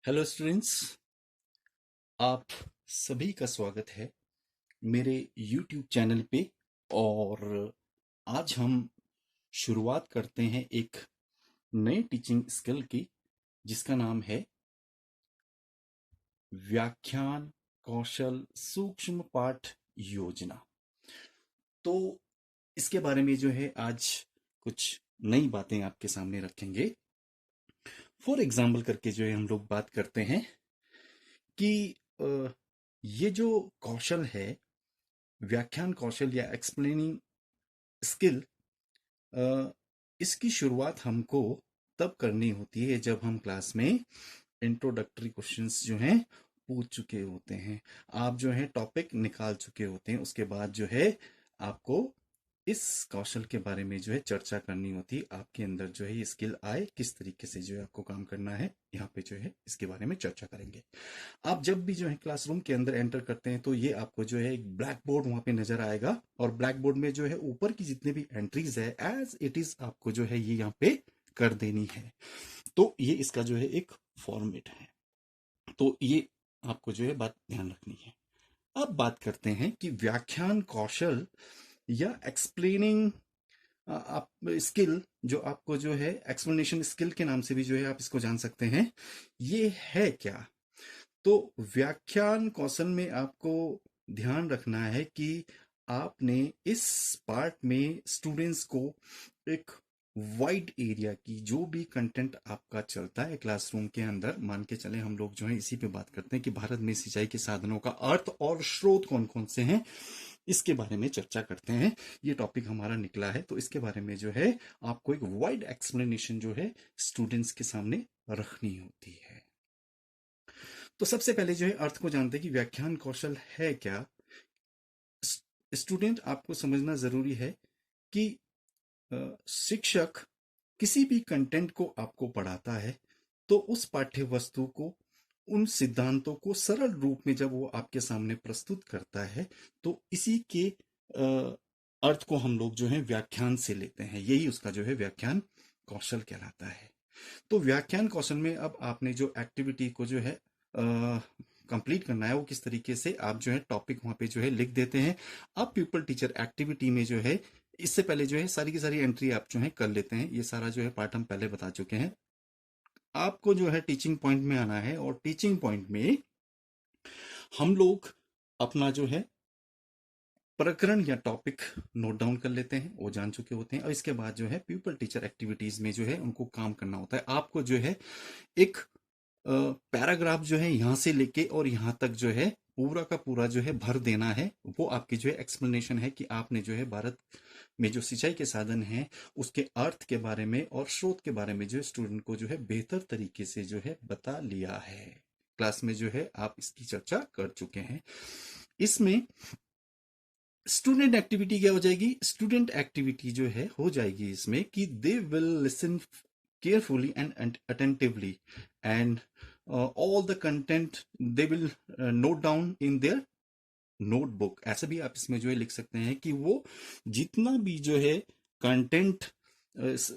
Hello students, आप सभी का स्वागत है मेरे YouTube चैनल पे। और आज हम शुरुआत करते हैं एक नए टीचिंग स्किल की, जिसका नाम है व्याख्यान कौशल सूक्ष्म पाठ योजना। तो इसके बारे में जो है आज कुछ नई बातें आपके सामने रखेंगे। फॉर एग्जाम्पल करके जो है हम लोग बात करते हैं कि ये जो कौशल है, व्याख्यान कौशल या एक्सप्लेनिंग स्किल, इसकी शुरुआत हमको तब करनी होती है जब हम क्लास में इंट्रोडक्टरी क्वेश्चंस जो हैं पूछ चुके होते हैं। आप जो है टॉपिक निकाल चुके होते हैं, उसके बाद जो है आपको इस कौशल के बारे में जो है चर्चा करनी होती है। आपके अंदर जो है ये स्किल आए, किस तरीके से जो है आपको काम करना है, यहाँ पे जो है इसके बारे में चर्चा करेंगे। आप जब भी जो है क्लासरूम के अंदर एंटर करते हैं तो ये आपको जो है एक ब्लैक बोर्ड वहां पे नजर आएगा, और ब्लैक बोर्ड में जो है ऊपर की जितने भी एंट्रीज है एज इट इज आपको जो है ये यहाँ पे कर देनी है। तो ये इसका जो है एक फॉर्मेट है। तो ये आपको जो है बात ध्यान रखनी है। अब बात करते हैं कि व्याख्यान कौशल या एक्सप्लेनिंग आप स्किल, जो आपको जो है एक्सप्लेनेशन स्किल के नाम से भी जो है आप इसको जान सकते हैं, ये है क्या। तो व्याख्यान कौशल में आपको ध्यान रखना है कि आपने इस पार्ट में स्टूडेंट्स को एक वाइड एरिया की जो भी कंटेंट आपका चलता है क्लासरूम के अंदर, मान के चले हम लोग जो है इसी पे बात करते हैं कि भारत में सिंचाई के साधनों का अर्थ और स्रोत कौन कौन से हैं, इसके बारे में चर्चा करते हैं। ये टॉपिक हमारा निकला है, तो इसके बारे में जो है आपको एक वाइड एक्सप्लेनेशन जो है स्टूडेंट्स के सामने रखनी होती है। तो सबसे पहले जो है अर्थ को जानते हैं कि व्याख्यान कौशल है क्या। स्टूडेंट, आपको समझना जरूरी है कि शिक्षक किसी भी कंटेंट को आपको पढ़ाता है तो उस पाठ्य वस्तु को, उन सिद्धांतों को सरल रूप में जब वो आपके सामने प्रस्तुत करता है, तो इसी के अर्थ को हम लोग जो है व्याख्यान से लेते हैं। यही उसका जो है व्याख्यान कौशल कहलाता है। तो व्याख्यान कौशल में अब आपने जो एक्टिविटी को जो है कंप्लीट करना है, वो किस तरीके से आप जो है टॉपिक वहां पे जो है लिख देते हैं। अब पीपल टीचर एक्टिविटी में जो है इससे पहले जो है सारी की सारी एंट्री आप जो है कर लेते हैं। ये सारा जो है पार्ट हम पहले बता चुके हैं। आपको जो है टीचिंग पॉइंट में आना है, और टीचिंग पॉइंट में हम लोग अपना जो है प्रकरण या टॉपिक नोट डाउन कर लेते हैं, वो जान चुके होते हैं। और इसके बाद जो है पीपल टीचर एक्टिविटीज में जो है उनको काम करना होता है। आपको जो है एक पैराग्राफ जो है यहां से लेके और यहां तक जो है पूरा का पूरा जो है भर देना है। वो आपकी जो है एक्सप्लेनेशन है कि आपने जो है भारत में जो सिंचाई के साधन हैं उसके अर्थ के बारे में और स्रोत के बारे में जो है स्टूडेंट को जो है बेहतर तरीके से जो है बता लिया है। क्लास में जो है आप इसकी चर्चा कर चुके हैं। इसमें स्टूडेंट एक्टिविटी क्या हो जाएगी? स्टूडेंट एक्टिविटी जो है हो जाएगी इसमें कि they will listen carefully and attentively, and all the content they will note down in their notebook। ऐसा भी आप इसमें जो है लिख सकते हैं कि वो जितना भी जो है कंटेंट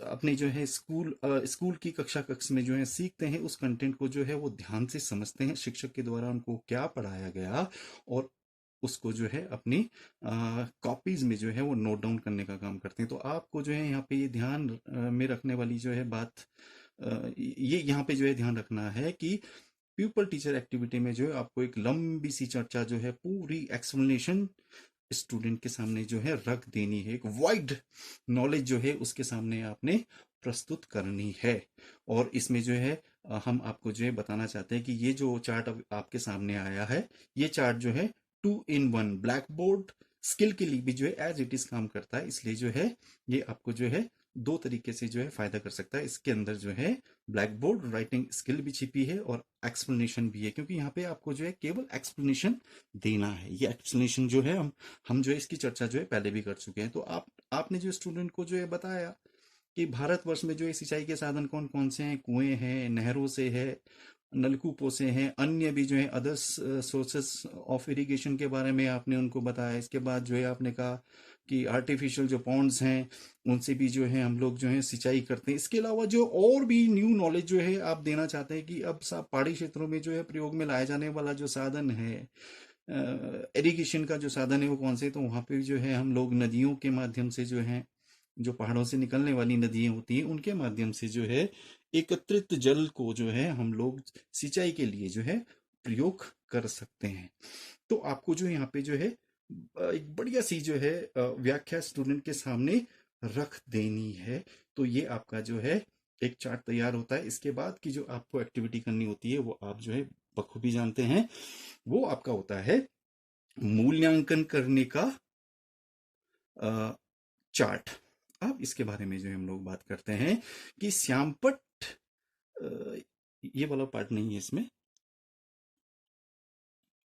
अपने जो है स्कूल की कक्षा कक्ष में जो है सीखते हैं, उस कंटेंट को जो है वो ध्यान से समझते हैं, शिक्षक के द्वारा उनको क्या पढ़ाया गया, और उसको जो है अपनी कॉपीज में जो है वो नोट डाउन करने का काम करते हैं। तो आपको जो है यहाँ पे ये ध्यान में रखने वाली जो है बात, ये यहाँ पे जो है ध्यान रखना है कि पीपल टीचर एक्टिविटी में जो है आपको एक लंबी सी चर्चा जो है, पूरी एक्सप्लेनेशन स्टूडेंट के सामने जो है रख देनी है। एक वाइड नॉलेज जो है उसके सामने आपने प्रस्तुत करनी है। और इसमें जो है हम आपको जो है बताना चाहते हैं कि ये जो चार्ट अब आपके सामने आया है, ये चार्ट जो है 2 in 1 ब्लैक बोर्ड स्किल के लिए भी जो है एज इट इज काम करता है। इसलिए जो है ये आपको जो है दो तरीके से जो है फायदा कर सकता है। इसके अंदर जो है ब्लैक बोर्ड राइटिंग स्किल भी छिपी है और एक्सप्लेनेशन भी है, क्योंकि यहाँ पे आपको जो है केवल एक्सप्लेनेशन देना है। ये एक्सप्लेनेशन जो है हम जो है इसकी चर्चा जो है पहले भी कर चुके हैं। तो आपने जो स्टूडेंट को जो है बताया कि भारतवर्ष में जो है सिंचाई के साधन कौन कौन से हैं, कुएं हैं, नहरों से है, नलकूपों से हैं, अन्य भी जो है अदर्स सोर्सेस ऑफ इरिगेशन के बारे में आपने उनको बताया। इसके बाद जो है आपने कहा कि आर्टिफिशियल जो पॉन्ड्स हैं उनसे भी जो है हम लोग जो है सिंचाई करते हैं। इसके अलावा जो और भी न्यू नॉलेज जो है आप देना चाहते हैं कि अब पहाड़ी क्षेत्रों में जो है प्रयोग में लाया जाने वाला जो साधन है, इरिगेशन का जो साधन है वो कौन से, तो वहाँ पे जो है हम लोग नदियों के माध्यम से जो है, जो पहाड़ों से निकलने वाली नदियाँ होती हैं उनके माध्यम से जो है एकत्रित जल को जो है हम लोग सिंचाई के लिए जो है प्रयोग कर सकते हैं। तो आपको जो यहाँ पे जो है एक बढ़िया सी जो है व्याख्या स्टूडेंट के सामने रख देनी है। तो ये आपका जो है एक चार्ट तैयार होता है। इसके बाद की जो आपको एक्टिविटी करनी होती है वो आप जो है बखूबी जानते हैं, वो आपका होता है मूल्यांकन करने का चार्ट। अब इसके बारे में जो हम लोग बात करते हैं कि श्यामपट्ट, ये वाला पार्ट नहीं है इसमें,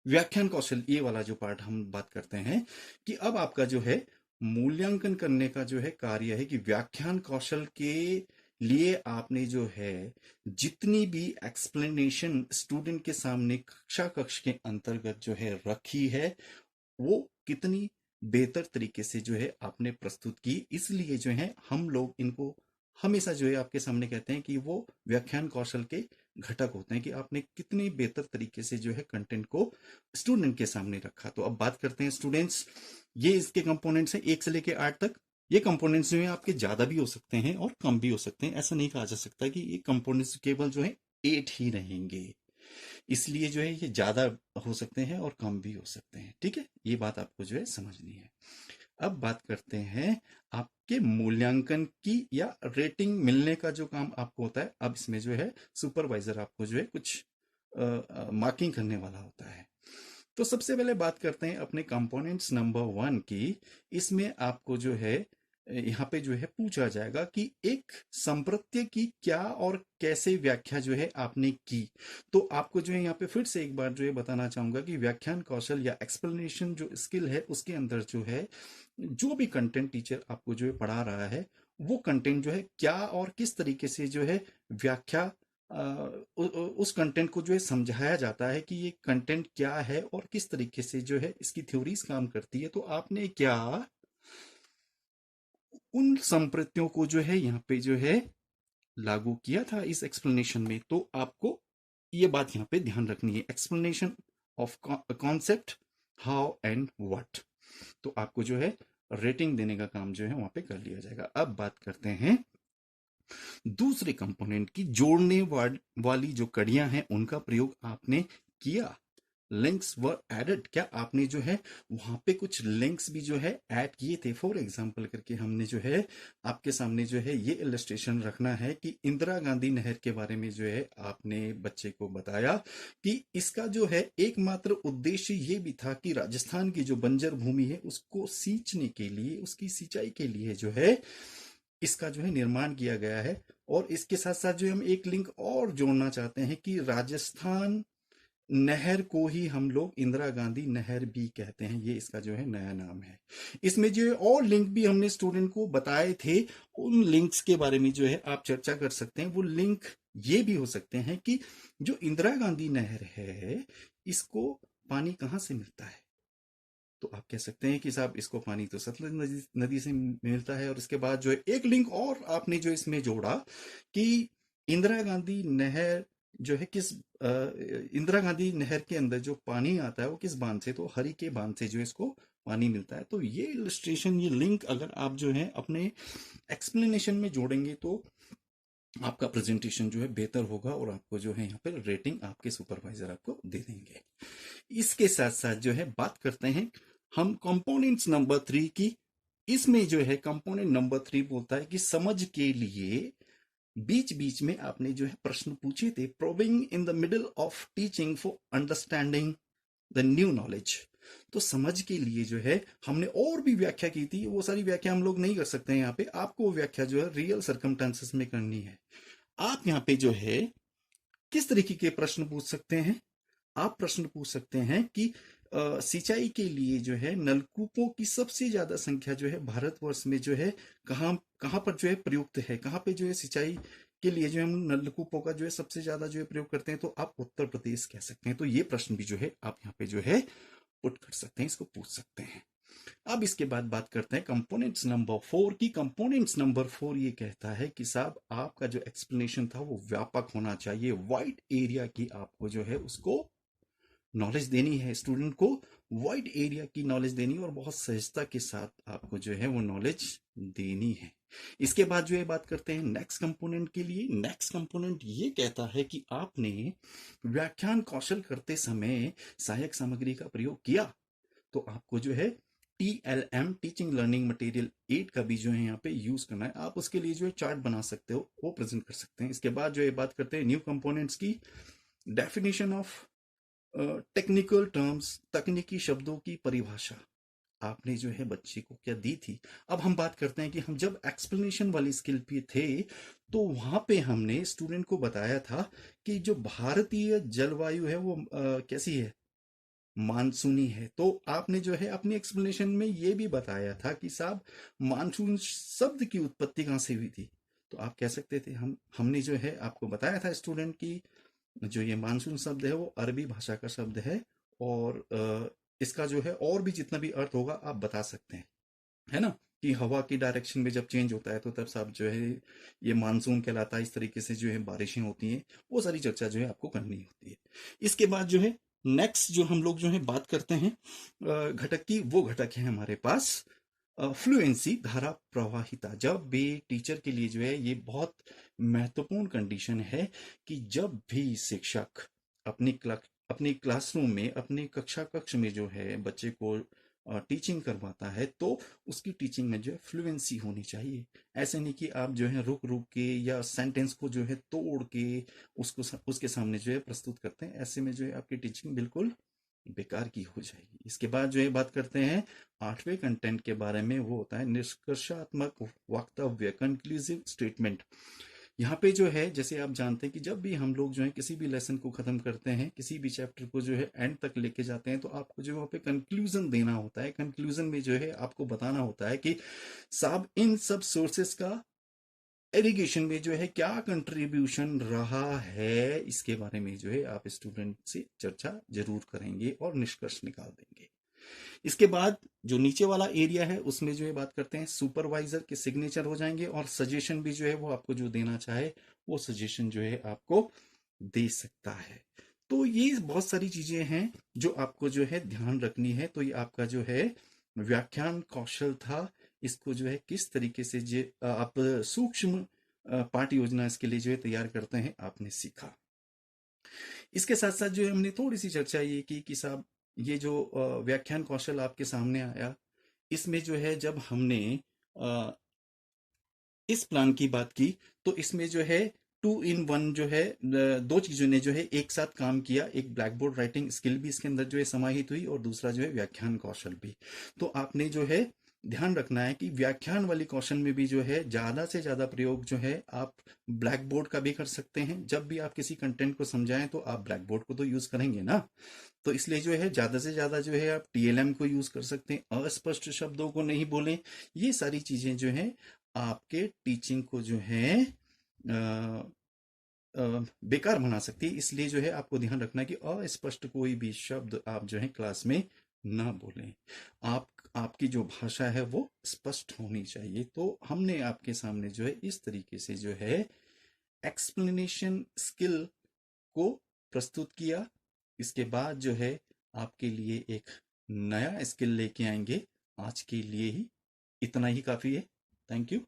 व्याख्यान कौशल ये वाला जो पार्ट हम बात करते हैं कि अब आपका जो है मूल्यांकन करने का जो है कार्य है कि व्याख्यान कौशल के लिए आपने जो है जितनी भी एक्सप्लेनेशन स्टूडेंट के सामने कक्षा कक्ष के अंतर्गत जो है रखी है वो कितनी बेहतर तरीके से जो है आपने प्रस्तुत की। इसलिए जो है हम लोग इनको हमेशा जो है आपके सामने कहते हैं कि वो व्याख्यान कौशल के घटक होते हैं कि आपने कितनी बेहतर तरीके से जो है कंटेंट को स्टूडेंट के सामने रखा। तो अब बात करते हैं स्टूडेंट्स, ये इसके कंपोनेंट्स हैं 1 से लेकर 8 तक। ये कंपोनेंट्स जो है आपके ज्यादा भी हो सकते हैं और कम भी हो सकते हैं। ऐसा नहीं कहा जा सकता कि ये कंपोनेंट्स केवल जो है 8 ही रहेंगे, इसलिए जो है ये ज्यादा हो सकते हैं और कम भी हो सकते हैं। ठीक है, ये बात आपको जो है समझनी है। अब बात करते हैं आपके मूल्यांकन की या रेटिंग मिलने का जो काम आपको होता है। अब इसमें जो है सुपरवाइजर आपको जो है कुछ मार्किंग करने वाला होता है। तो सबसे पहले बात करते हैं अपने कंपोनेंट्स नंबर 1 की। इसमें आपको जो है यहाँ पे जो है पूछा जाएगा कि एक संप्रत्यय की क्या और कैसे व्याख्या जो है आपने की। तो आपको जो है यहाँ पे फिर से एक बार जो है बताना चाहूंगा कि व्याख्यान कौशल या एक्सप्लेनेशन जो स्किल है उसके अंदर जो है जो भी कंटेंट टीचर आपको जो है पढ़ा रहा है वो कंटेंट जो है क्या और किस तरीके से जो है व्याख्या उस कंटेंट को जो है समझाया जाता है कि ये कंटेंट क्या है और किस तरीके से जो है इसकी थ्योरीज काम करती है। तो आपने क्या उन संप्रत्यों को जो है यहाँ पे जो है लागू किया था इस एक्सप्लेनेशन में। तो आपको ये बात यहाँ पे ध्यान रखनी है, explanation of concept, how and what. तो आपको जो है रेटिंग देने का काम जो है वहां पे कर लिया जाएगा। अब बात करते हैं दूसरे कंपोनेंट की, जोड़ने वाली जो कड़ियां हैं उनका प्रयोग आपने किया। लिंक्स वर एडेड, क्या आपने जो है वहां पे कुछ लिंक्स भी जो है ऐड किए थे। फॉर एग्जांपल करके हमने जो है आपके सामने जो है ये इलस्ट्रेशन रखना है कि इंदिरा गांधी नहर के बारे में जो है आपने बच्चे को बताया कि इसका जो है एकमात्र उद्देश्य ये भी था कि राजस्थान की जो बंजर भूमि है उसको सींचने के लिए, उसकी सिंचाई के लिए जो है इसका जो है निर्माण किया गया है। और इसके साथ साथ जो हम एक लिंक और जोड़ना चाहते हैं कि राजस्थान नहर को ही हम लोग इंदिरा गांधी नहर भी कहते हैं, ये इसका जो है नया नाम है। इसमें जो है और लिंक भी हमने स्टूडेंट को बताए थे, उन लिंक्स के बारे में जो है आप चर्चा कर सकते हैं। वो लिंक ये भी हो सकते हैं कि जो इंदिरा गांधी नहर है इसको पानी कहाँ से मिलता है। तो आप कह सकते हैं कि साहब इसको पानी तो सतलुज नदी से मिलता है। और इसके बाद जो है एक लिंक और आपने जो इसमें जोड़ा कि इंदिरा गांधी नहर जो है किस इंदिरा गांधी नहर के अंदर जो पानी आता है वो किस बांध से, तो हरी के बांध से जो इसको पानी मिलता है। तो ये इलस्ट्रेशन, ये लिंक अगर आप जो है अपने एक्सप्लेनेशन में जोड़ेंगे तो आपका प्रेजेंटेशन जो है बेहतर होगा और आपको जो है यहाँ पर रेटिंग आपके सुपरवाइजर आपको दे देंगे। इसके साथ साथ जो है बात करते हैं हम कंपोनेंट्स नंबर 3 की। इसमें जो है कंपोनेंट नंबर 3 बोलता है कि समझ के लिए बीच बीच में आपने जो है प्रश्न पूछे थे, probing in the middle of teaching for understanding the new knowledge. तो समझ के लिए जो है हमने और भी व्याख्या की थी, वो सारी व्याख्या हम लोग नहीं कर सकते हैं यहाँ पे, आपको व्याख्या जो है रियल सर्कमस्टेंसेस में करनी है। आप यहाँ पे जो है किस तरीके के प्रश्न पूछ सकते हैं, आप प्रश्न पूछ सकते हैं कि सिंचाई के लिए जो है नलकूपों की सबसे ज्यादा संख्या जो है भारतवर्ष में जो है कहाँ कहाँ पर जो है प्रयुक्त है, कहाँ पे जो है सिंचाई के लिए जो है हम नलकूपों का जो है सबसे ज्यादा जो है प्रयोग करते हैं। तो आप उत्तर प्रदेश कह सकते हैं। तो ये प्रश्न भी जो है आप यहाँ पे जो है पुट कर सकते हैं, इसको पूछ सकते हैं। अब इसके बाद बात करते हैं कंपोनेंट्स नंबर 4 की। कंपोनेंट्स नंबर 4 ये कहता है कि साहब आपका जो एक्सप्लेनेशन था वो व्यापक होना चाहिए, वाइड एरिया की आपको जो है उसको नॉलेज देनी है, स्टूडेंट को वाइड एरिया की नॉलेज देनी और बहुत सहजता के साथ आपको जो है वो नॉलेज देनी है। इसके बाद जो है बात करते हैं नेक्स्ट कंपोनेंट के लिए। नेक्स्ट कंपोनेंट ये कहता है कि आपने व्याख्यान कौशल करते समय सहायक सामग्री का प्रयोग किया, तो आपको जो है TLM टीचिंग लर्निंग मटेरियल 8 का भी जो है यहाँ पे यूज करना है। आप उसके लिए जो है चार्ट बना सकते हो, वो प्रेजेंट कर सकते हैं। इसके बाद जो है बात करते हैं न्यू कंपोनेंट्स की। डेफिनेशन ऑफ टेक्निकल टर्म्स, तकनीकी शब्दों की परिभाषा आपने जो है बच्चे को क्या दी थी। अब हम बात करते हैं कि हम जब एक्सप्लेनेशन वाली स्किल पे थे तो वहां पे हमने स्टूडेंट को बताया था कि जो भारतीय जलवायु है वो कैसी है, मानसूनी है। तो आपने जो है अपनी एक्सप्लेनेशन में ये भी बताया था कि साहब मानसून शब्द की उत्पत्ति कहाँ से हुई थी। तो आप कह सकते थे हमने जो है आपको बताया था स्टूडेंट की जो ये मानसून शब्द है वो अरबी भाषा का शब्द है, और इसका जो है और भी जितना भी अर्थ होगा आप बता सकते हैं, है ना, कि हवा की डायरेक्शन में जब चेंज होता है तो तब साहब जो है ये मानसून कहलाता है, इस तरीके से जो है बारिशें होती हैं, वो सारी चर्चा जो है आपको करनी होती है। इसके बाद जो है नेक्स्ट जो हम लोग जो है बात करते हैं घटक की, वो घटक है हमारे पास फ्लुएंसी, धारा प्रवाहिता। जब भी टीचर के लिए जो है ये बहुत महत्वपूर्ण कंडीशन है कि जब भी शिक्षक अपनी क्लासरूम में, अपने कक्षा कक्ष में जो है बच्चे को टीचिंग करवाता है तो उसकी टीचिंग में जो है फ्लुएंसी होनी चाहिए। ऐसे नहीं कि आप जो है रुक रुक के या सेंटेंस को जो है तोड़ के उसको उसके सामने जो है प्रस्तुत करते हैं, ऐसे में जो है आपकी टीचिंग बिल्कुल बेकार की हो जाएगी। इसके बाद जो है बात करते हैं 8वें कंटेंट के बारे में, वो होता है निष्कर्षात्मक वक्तव्य, कंक्लूसिव स्टेटमेंट। यहाँ पे जो है जैसे आप जानते हैं कि जब भी हम लोग जो है किसी भी लेसन को खत्म करते हैं, किसी भी चैप्टर को जो है एंड तक लेके जाते हैं, तो आपको जो वहाँ पे कंक्लूजन देना होता है। कंक्लूजन में जो है आपको बताना होता है कि साहब इन सब सोर्सेस का एजुकेशन में जो है क्या कंट्रीब्यूशन रहा है, इसके बारे में जो है आप स्टूडेंट से चर्चा जरूर करेंगे और निष्कर्ष निकाल देंगे। इसके बाद जो नीचे वाला एरिया है उसमें जो है बात करते हैं सुपरवाइजर के सिग्नेचर हो जाएंगे, और सजेशन भी जो है वो आपको जो देना चाहे वो सजेशन जो है आपको दे सकता है। तो ये बहुत सारी चीजें हैं जो आपको जो है ध्यान रखनी है। तो ये आपका जो है व्याख्यान कौशल था, इसको जो है किस तरीके से जो आप सूक्ष्म पाठ योजना इसके लिए जो है तैयार करते हैं आपने सीखा। इसके साथ साथ जो है हमने थोड़ी सी चर्चा ये की कि साहब ये जो व्याख्यान कौशल आपके सामने आया, इसमें जो है जब हमने अ, इस प्लान की बात की तो इसमें जो है 2 in 1 जो है दो चीजों ने जो है एक साथ काम किया। एक ब्लैक बोर्ड राइटिंग स्किल भी इसके अंदर जो है समाहित हुई, और दूसरा जो है व्याख्यान कौशल भी। तो आपने जो है ध्यान रखना है कि व्याख्यान वाली कौशल में भी जो है ज्यादा से ज्यादा प्रयोग जो है आप ब्लैक बोर्ड का भी कर सकते हैं। जब भी आप किसी कंटेंट को समझाएं तो आप ब्लैक बोर्ड को तो यूज करेंगे ना, तो इसलिए जो है ज्यादा से ज्यादा जो है आप TLM को यूज कर सकते हैं। अस्पष्ट शब्दों को नहीं बोलें। ये सारी चीजें जो है आपके टीचिंग को जो है बेकार बना सकती है। इसलिए जो है आपको ध्यान रखना है कि अस्पष्ट कोई भी शब्द आप जो है क्लास में ना बोलें। आपकी जो भाषा है वो स्पष्ट होनी चाहिए। तो हमने आपके सामने जो है इस तरीके से जो है एक्सप्लेनेशन स्किल को प्रस्तुत किया। इसके बाद जो है आपके लिए एक नया स्किल लेके आएंगे। आज के लिए ही इतना ही काफी है। Thank you.